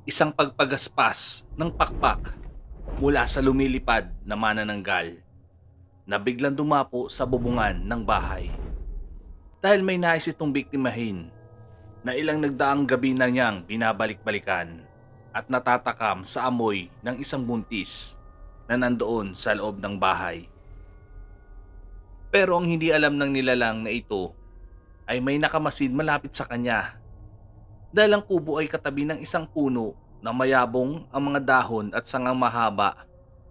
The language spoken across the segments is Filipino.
Isang pagpagaspas ng pakpak mula sa lumilipad na manananggal na biglang dumapo sa bubungan ng bahay. Dahil may nais itong biktimahin na ilang nagdaang gabi na niyang binabalik-balikan at natatakam sa amoy ng isang buntis na nandoon sa loob ng bahay. Pero ang hindi alam ng nilalang na ito ay may nakamasid malapit sa kanya dahil ang kubo ay katabi ng isang puno na mayabong ang mga dahon at sangang mahaba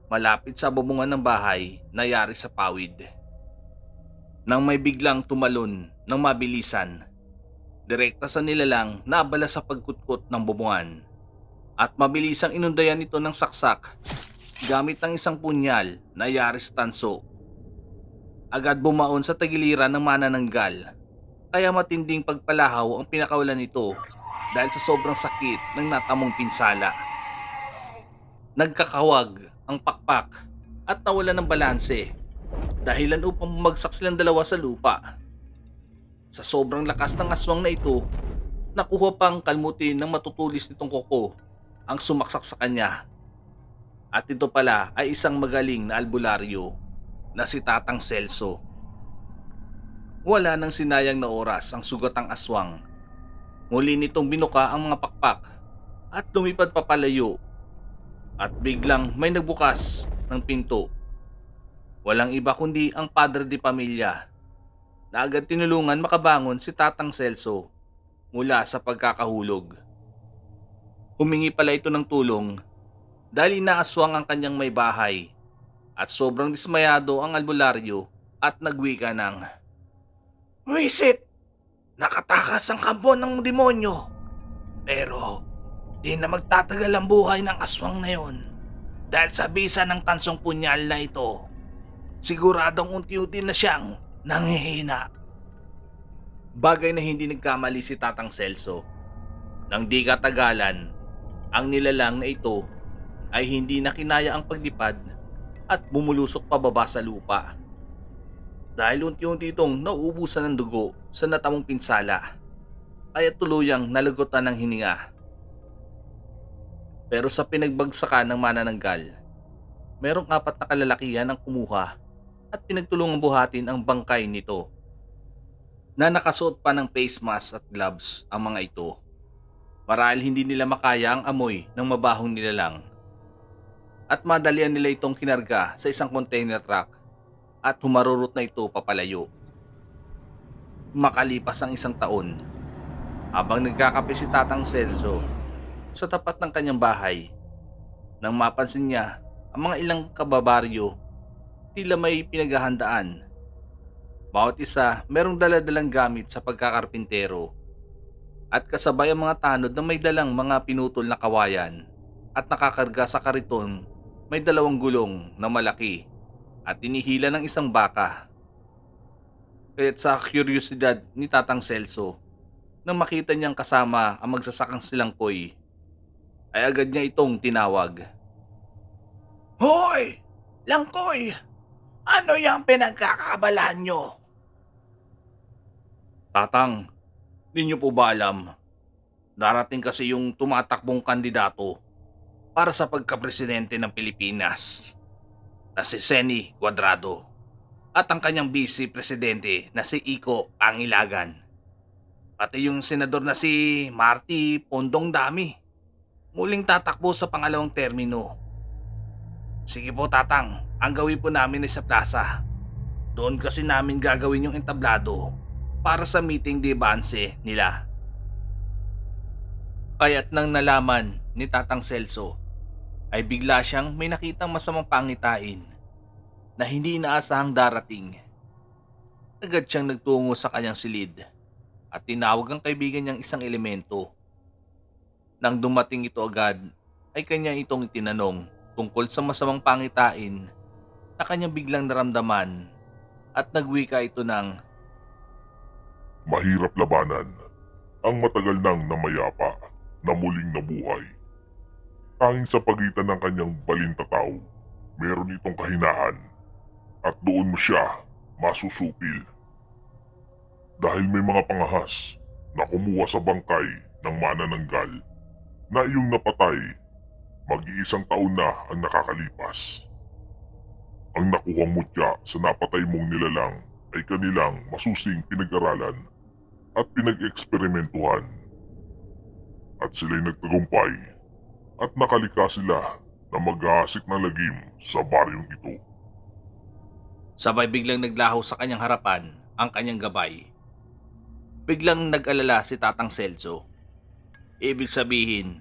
malapit sa bubungan ng bahay na yari sa pawid. Nang may biglang tumalon ng mabilisan, direkta sa nilalang na abala sa pagkutkot ng bubungan at mabilisang inundayan ito ng saksak gamit ang isang punyal na yari sa tanso. Agad bumaon sa tagiliran ng manananggal kaya matinding pagpalahaw ang pinakawalan nito dahil sa sobrang sakit ng natamong pinsala. Nagkakawag ang pakpak at nawalan ng balanse dahilan upang bumagsak silang dalawa sa lupa. Sa sobrang lakas ng aswang na ito, nakuha pang kalmutin ng matutulis nitong kuko ang sumaksak sa kanya. At ito pala ay isang magaling na albularyo na si Tatang Celso. Wala nang sinayang na oras ang sugatang aswang. Muli nitong binuka ang mga pakpak at lumipad papalayo at biglang may nagbukas ng pinto. Walang iba kundi ang padre de pamilya na agad tinulungan makabangon si Tatang Celso mula sa pagkakahulog. Humingi pala ito ng tulong dahil inaaswang ang kanyang may bahay at sobrang dismayado ang albularyo at nagwika ng, "Wisit! Nakatakas ang kampo ng demonyo. Pero di na magtatagal ang buhay ng aswang na yon dahil sa bisa ng tansong punyal na ito. Siguradong unti-unti na siyang nanghihina." Bagay na hindi nagkamali si Tatang Celso. Nang di katagalan, ang nilalang na ito ay hindi na kinaya ang paglipad at bumulusok pababa sa lupa. Dahil unti-unti itong nauubusan ng dugo sa natamong pinsala, kaya tuluyang nalagutan ng hininga. Pero sa pinagbagsakan ng manananggal, merong 4 na kalalakihan ang kumuha at pinagtulungang buhatin ang bangkay nito, na nakasuot pa ng face mask at gloves ang mga ito. Marahil hindi nila makaya ang amoy ng mabahong nilalang. At madalian nila itong kinarga sa isang container truck at humarurot na ito papalayo. Makalipas ang 1 taon, habang nagkakape si Tatang Celso sa tapat ng kanyang bahay, nang mapansin niya ang mga ilang kababaryo tila may pinaghahandaan. Bawat isa merong daladalang gamit sa pagkakarpintero at kasabay ang mga tanod na may dalang mga pinutol na kawayan at nakakarga sa kariton may 2 gulong na malaki at tinihila ng isang baka. Kaya't sa kuryosidad ni Tatang Celso, nang makita niyang kasama ang magsasakang silangkoy, ay agad niya itong tinawag. "Hoy! Langkoy! Ano yung pinagkakabalaan nyo?" "Tatang, di niyo po ba alam? Darating kasi yung tumatakbong kandidato para sa pagkapresidente ng Pilipinas na si Seni Cuadrado at ang kanyang vice-presidente na si Iko Pangilagan. Pati yung senador na si Marty Pondong Dami muling tatakbo sa pangalawang termino. Sige po tatang, ang gawin po namin ay sa plaza. Doon kasi namin gagawin yung entablado para sa meeting de base nila." Kaya't nang nalaman ni Tatang Celso, ay bigla siyang may nakitang masamang pangitain na hindi inaasahang darating. Agad siyang nagtungo sa kanyang silid at tinawag ang kaibigan niyang isang elemento. Nang dumating ito agad, ay kanya itong itinanong tungkol sa masamang pangitain na kanyang biglang naramdaman at nagwika ito ng, Mahirap labanan ang matagal nang namayapa na muling nabuhay. Tanging sa pagitan ng kanyang balintataw, meron itong kahinaan at doon mo siya masusupil dahil may mga pangahas na kumuha sa bangkay ng manananggal na iyong napatay mag-iisang taon na ang nakakalipas. Ang nakuhang mutya sa napatay mong nilalang ay kanilang masusing pinag-aralan at pinag-eksperimentuhan at sila'y nagtagumpay at nakalika sila na mag-aasik ng lagim sa baryong ito. Sabay biglang naglaho sa kanyang harapan ang kanyang gabay. Biglang nag-alala si Tatang Celso. Ibig sabihin,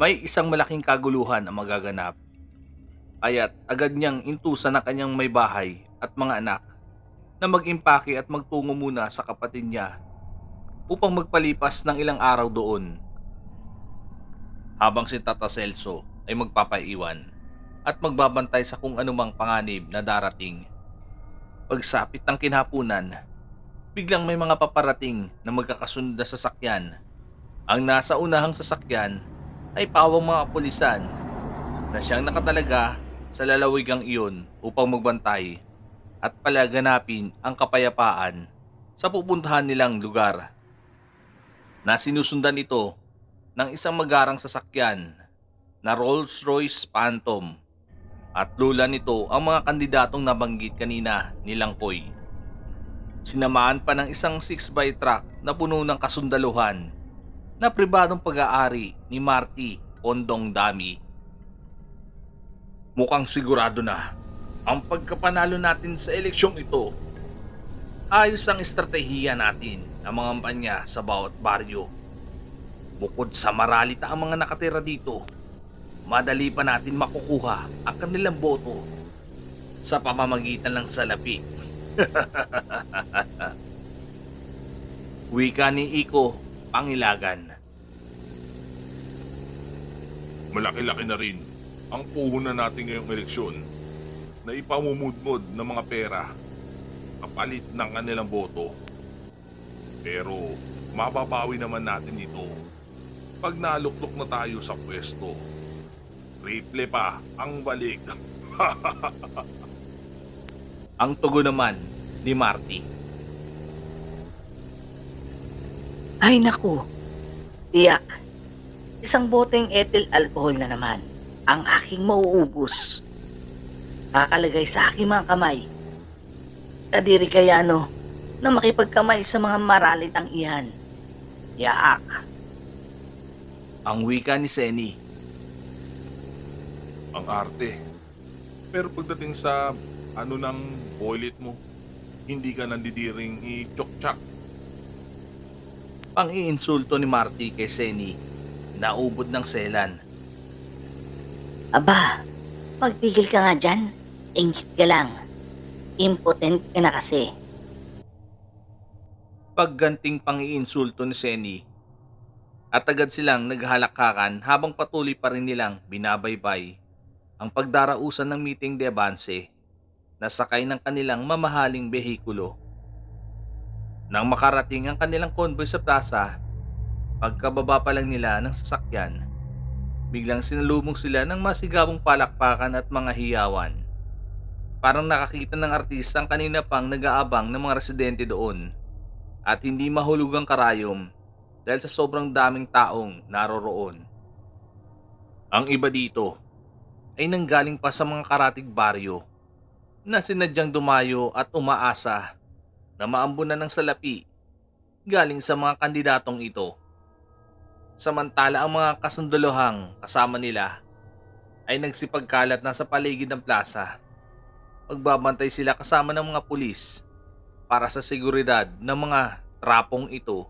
may isang malaking kaguluhan ang magaganap. Kaya't agad niyang intusan ang kanyang may bahay at mga anak na mag-impake at magtungo muna sa kapatid niya upang magpalipas ng ilang araw doon. Habang si Tata Celso ay magpapaiwan at magbabantay sa kung anumang panganib na darating. Pagsapit ng kinhapunan, biglang may mga paparating na magkakasunod na sasakyan. Ang nasa unahang sasakyan ay pawang mga pulisan na siyang nakatalaga sa lalawigang iyon upang magbantay at palaganapin ang kapayapaan sa pupuntahan nilang lugar. Na sinusundan ito ng isang magarang sasakyan na Rolls-Royce Phantom at lula nito ang mga kandidatong nabanggit kanina ni Langkoy. Sinamaan pa ng isang 6x truck na puno ng kasundaluhan na pribadong pag-aari ni Marty Pondong Dami. Mukhang sigurado na ang pagkapanalo natin sa eleksyong ito. Ayos ang estratehiya natin ng mga kampanya sa bawat baryo. Bukod sa maralita ang mga nakatira dito, madali pa natin makukuha ang kanilang boto sa pamamagitan ng salapi. Wika ni Iko Pangilagan. Malaki-laki na rin ang puhunan natin ngayong eleksyon na ipamumudmod ng mga pera kapalit ng kanilang boto. Pero mababawi naman natin ito pag naluklok na tayo sa pwesto. Triple pa ang balik. Ang tugon naman ni Marty. Ay naku, tiyak. Isang boteng ethyl alcohol na naman ang aking mauubos. Kakalagay sa aking mga kamay. Kadiri kaya na makipagkamay sa mga maralitang iyan. Yaak. Ang wika ni Seni. Ang arte. Pero pagdating sa ng boilet mo, hindi ka nandidiring i-chok-chak. Pang-iinsulto ni Marty kay Seni. Naubod ng selan. Aba, magtigil ka nga dyan. Ingit ka lang. Impotent ka na kasi. Pagganting pang-iinsulto ni Seni, at agad silang naghalakakan habang patuloy pa rin nilang binabaybay ang pagdarausan ng meeting de avance na sakay ng kanilang mamahaling behikulo. Nang makarating ang kanilang convoy sa plaza, pagkababa pa lang nila ng sasakyan, biglang sinalubong sila ng masigabong palakpakan at mga hiyawan. Parang nakakita ng artista ang kanina pang nag-aabang ng mga residente doon at hindi mahulog ang karayom dahil sa sobrang daming taong naroroon. Ang iba dito ay nanggaling pa sa mga karatig baryo na sinadyang dumayo at umaasa na maambunan ng salapi galing sa mga kandidatong ito. Samantala ang mga kasundalohang kasama nila ay nagsipagkalat na sa paligid ng plaza. Magbabantay sila kasama ng mga pulis para sa seguridad ng mga trapong ito.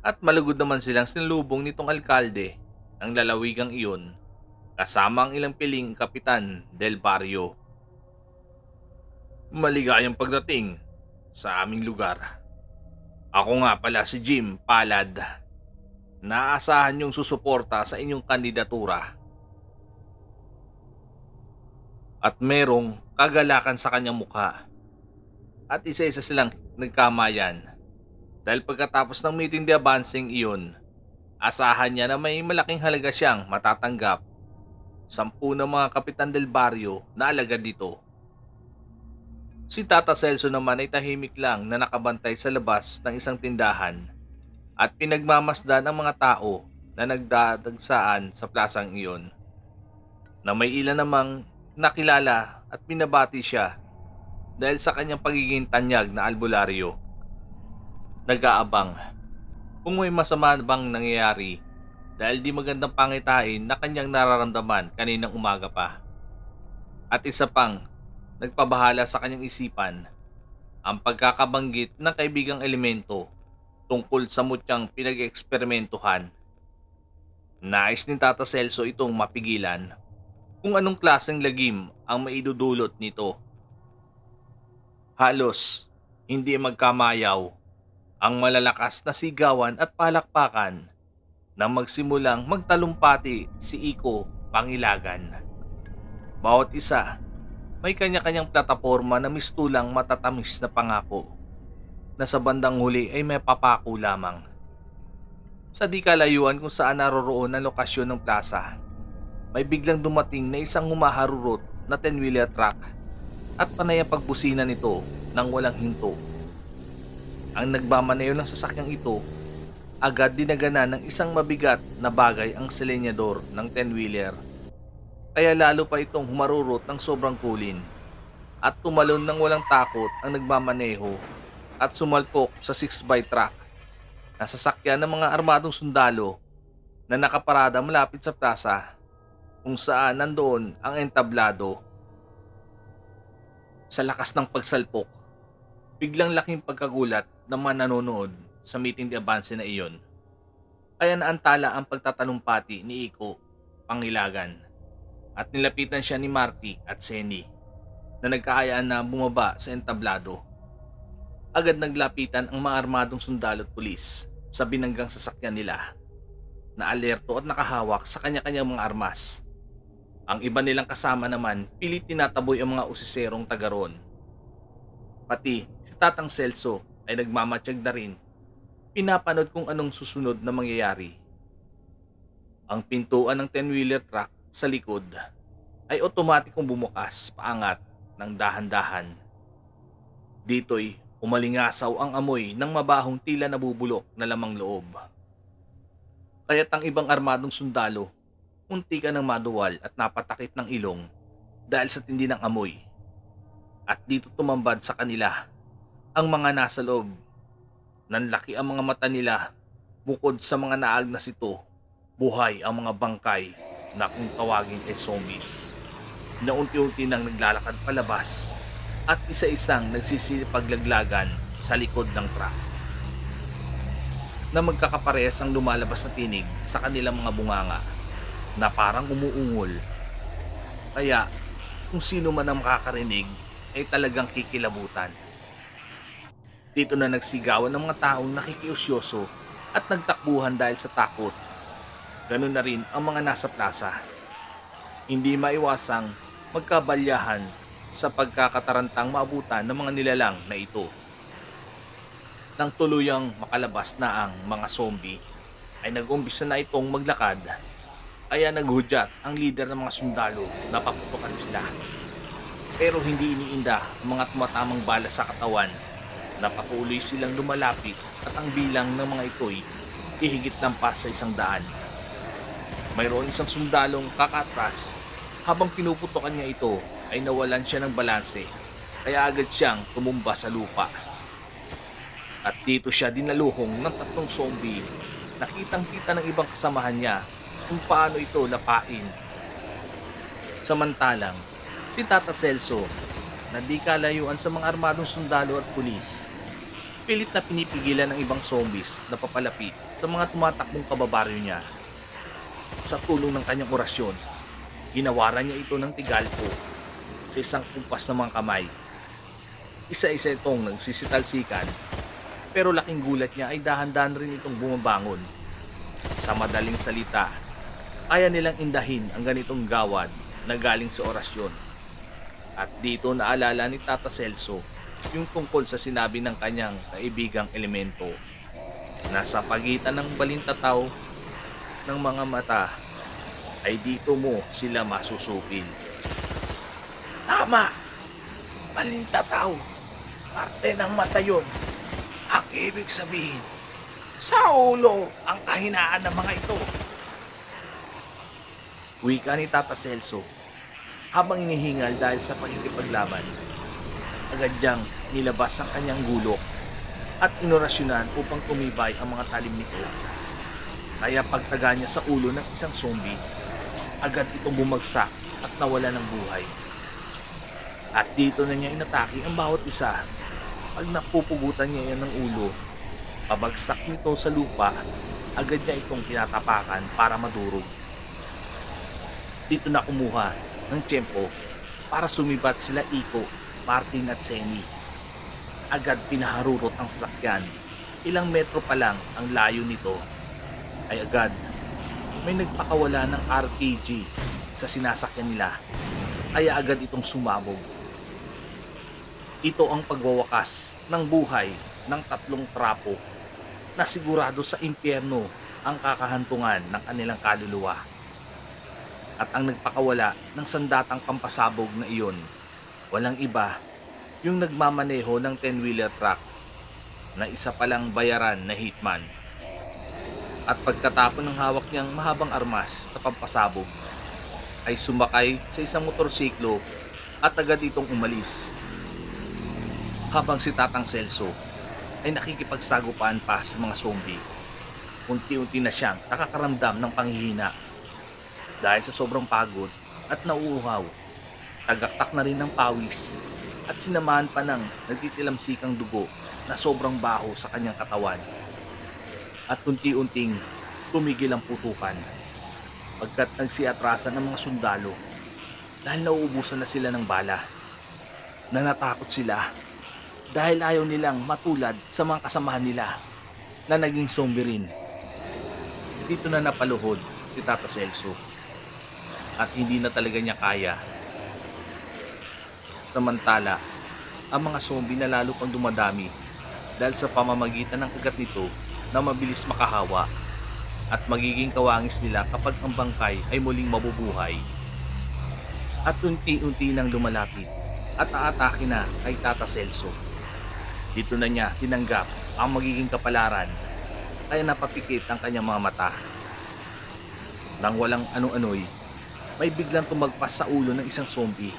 At malugod naman silang sinalubong nitong alkalde ng lalawigang iyon kasama ang ilang piling kapitan del barrio. Maligayang pagdating sa aming lugar. Ako nga pala si Jim Palad. Naasahan yung susuporta sa inyong kandidatura. At merong kagalakan sa kanyang mukha. At isa-isa silang nagkamayan. Dahil pagkatapos ng meeting de avancing iyon, Asahan niya na may malaking halaga siyang matatanggap. 10 ng mga kapitan del baryo na alagad dito. Si Tata Celso naman ay tahimik lang na nakabantay sa labas ng isang tindahan at pinagmamasdan ang mga tao na nagdadagsaan sa plasang iyon, na may ilan namang nakilala at binabati siya dahil sa kanyang pagiging tanyag na albularyo. Nag-aabang kung may masama bang nangyayari dahil di magandang pangitain na kanyang nararamdaman kaninang umaga pa. At isa pang nagpabahala sa kanyang isipan, ang pagkakabanggit ng kaibigang elemento tungkol sa mutyang pinag-eksperimentuhan. Nais ni Tata Celso itong mapigilan kung anong klaseng lagim ang maidudulot nito. Halos hindi magkamayaw ang malalakas na sigawan at palakpakan nang magsimulang magtalumpati si Iko Pangilagan. Bawat isa may kanya-kanyang plataporma na mistulang matatamis na pangako na sa bandang huli ay may papako lamang. Sa di kalayuan kung saan naroroon ang lokasyon ng plaza, may biglang dumating na isang humaharurot na 10-wheeler truck at panay ang pagbusina nito nang walang hinto. Ang nagmamaneho ng sasakyang ito agad dinaganan ng isang mabigat na bagay ang selenyador ng 10-wheeler. Kaya lalo pa itong humarurot ng sobrang kulin at tumalon ng walang takot ang nagmamaneho at sumalpok sa 6x truck na sasakyan ng mga armadong sundalo na nakaparada malapit sa plaza kung saan nandoon ang entablado. Sa lakas ng pagsalpok, biglang laking pagkagulat ng mga nanonood sa meeting de avance na iyon. Kaya naantala ang pagtatalumpati ni Iko Pangilagan at nilapitan siya ni Marty at Senny na nagkaayaan na bumaba sa entablado. Agad naglapitan ang mga armadong sundalo at pulis sa binanggang sasakyan nila na alerto at nakahawak sa kanya-kanyang mga armas. Ang iba nilang kasama naman pilit tinataboy ang mga usiserong taga roon. Pati si Tatang Celso ay nagmamatsyag na rin, pinapanood kung anong susunod na mangyayari. Ang pintuan ng 10-wheeler truck sa likod ay otomatikong bumukas paangat ng dahan-dahan. Dito'y umalingasaw ang amoy ng mabahong tila nabubulok na lamang loob. Kaya't ang ibang armadong sundalo munti ka ng maduwal at napatakip ng ilong dahil sa tindi ng amoy. At dito tumambad sa kanila ang mga nasa loob. Nanlaki ang mga mata nila, bukod sa mga naag na sito, buhay ang mga bangkay na kung tawagin ay zombies na unti-unti nang naglalakad palabas at isa-isang nagsisipaglaglagan sa likod ng truck na magkakaparehas ang lumalabas na tinig sa kanilang mga bunganga na parang umuungol. Kaya kung sino man ang makakarinig ay talagang kikilabutan. Dito na nagsigawan ng mga taong nakikiusyoso at nagtakbuhan dahil sa takot. Ganun na rin ang mga nasa plaza. Hindi maiwasang magkabalyahan sa pagkakatarantang maabutan ng mga nilalang na ito. Nang tuluyang makalabas na ang mga zombie, ay nag-umpisa na itong maglakad. Kaya naghudyat ang lider ng mga sundalo na paputukan sila. Pero hindi iniinda ang mga tumatamang bala sa katawan na patuloy silang lumalapit at ang bilang ng mga ito'y ihigit lampas sa 100. Mayroon isang sundalong kakatras. Habang pinuputokan niya ito ay nawalan siya ng balanse kaya agad siyang tumumba sa lupa. At dito siya dinaluhong ng 3 zombie. Nakitang-kita ng ibang kasamahan niya kung paano ito lapain. Samantalang si Tata Celso na di kalayuan sa mga armadong sundalo at pulis, pilit na pinipigilan ng ibang zombies na papalapit sa mga tumatakbong kababaryo niya. Sa tulong ng kanyang orasyon, ginawaran niya ito ng tigalpo sa isang kumpas ng mga kamay. Isa-isa itong nagsisitalsikan, pero laking gulat niya ay dahan-dahan rin itong bumabangon. Sa madaling salita, kaya nilang indahin ang ganitong gawad na galing sa orasyon. At dito naalala ni Tata Celso yung tungkol sa sinabi ng kanyang kaibigang elemento. Nasa pagitan ng balintataw ng mga mata, ay dito mo sila masusupil. Tama! Balintataw! Parte ng mata yun. Ang ibig sabihin, sa ulo ang kahinaan ng mga ito. Wika ni Tata Celso habang inihingal dahil sa pakikipaglaban. Agad niyang nilabas ang kanyang gulok at inorasyonan upang tumibay ang mga talim nito. Kaya pagtaga niya sa ulo ng isang zombie, agad itong bumagsak at nawala ng buhay. At dito na niya inatake ang bawat isa. Pag napupugutan niya yan ng ulo, pabagsak nito sa lupa, agad niya itong tinatapakan para madurog. Dito na kumuha ng tiyempo para sumibat sila Iko, Martin at Seni. Agad pinaharurot ang sasakyan. Ilang metro pa lang ang layo nito ay agad may nagpakawala ng RPG sa sinasakyan nila, kaya agad itong sumabog. Ito ang pagwawakas ng buhay ng tatlong trapo na sigurado sa impyerno ang kakahantungan ng kanilang kaluluwa. At ang nagpakawala ng sandatang pampasabog na iyon, walang iba, yung nagmamaneho ng 10-wheeler truck na isa palang bayaran na hitman. At pagkatapon ng hawak niyang mahabang armas na pampasabog, ay sumakay sa isang motorsiklo at agad itong umalis. Habang si Tatang Celso ay nakikipagsagupan pa sa mga zombie, unti-unti na siyang nakakaramdam ng panghihina. Dahil sa sobrang pagod at nauuhaw, tagaktak na rin ng pawis at sinamahan pa ng nagtitilamsikang dugo na sobrang baho sa kanyang katawan. At unti-unting tumigil ang putukan pagkat nagsiatrasan ng mga sundalo dahil nauubusan na sila ng bala. Nanatakot sila dahil ayaw nilang matulad sa mga kasamahan nila na naging zombie rin. Dito na napaluhod si Tata Celso at hindi na talaga niya kaya. Samantala, ang mga zombie na lalo pang dumadami dahil sa pamamagitan ng kagat nito na mabilis makahawa at magiging kawangis nila kapag ang bangkay ay muling mabubuhay. At unti-unti nang lumalapit at aatake na kay Tata Celso. Dito na niya tinanggap ang magiging kapalaran kaya napapikit ang kanyang mga mata. Nang walang ano-ano'y, may biglang tumagpas sa ulo ng isang zombie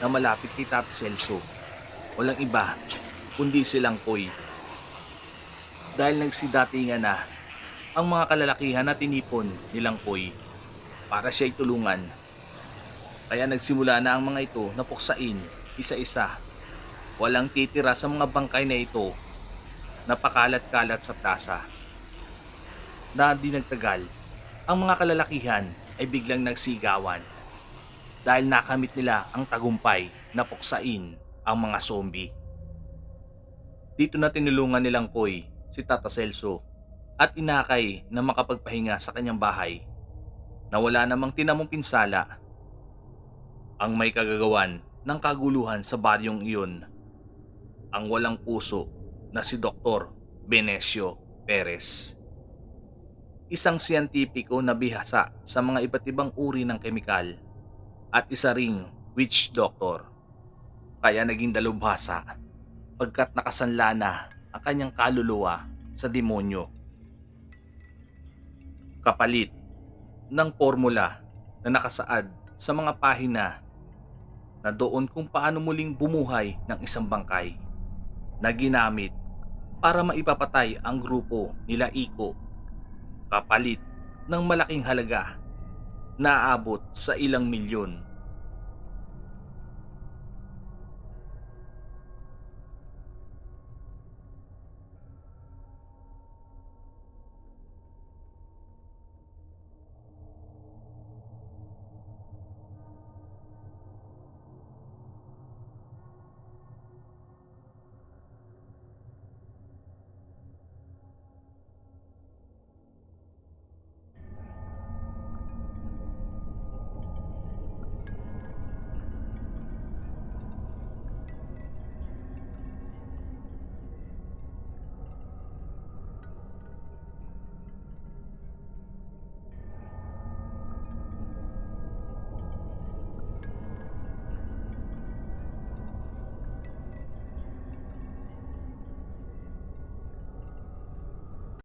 na malapit kay Tata Celso. Walang iba kundi silang Koy. Dahil nagsidatingan na ang mga kalalakihan na tinipon nilang Koy para siya'y tulungan. Kaya nagsimula na ang mga ito na puksain isa-isa. Walang titira sa mga bangkay na ito na pakalat-kalat sa plaza. Na di nagtagal, ang mga kalalakihan ay biglang nagsigawan dahil nakamit nila ang tagumpay na puksain ang mga zombie. Dito na tinulungan nilang Koy si Tata Celso at inakay na makapagpahinga sa kanyang bahay na wala namang tinamong pinsala. Ang may kagagawan ng kaguluhan sa baryong iyon, ang walang puso na si Dr. Benesio Perez. Isang siyentipiko na bihasa sa mga iba't ibang uri ng kemikal at isa ring witch doctor. Kaya naging dalubhasa pagkat nakasanla na ang kanyang kaluluwa sa demonyo. Kapalit ng formula na nakasaad sa mga pahina na doon kung paano muling bumuhay ng isang bangkay na ginamit para maipapatay ang grupo nila Iko. Kapalit ng malaking halaga na aabot sa ilang milyon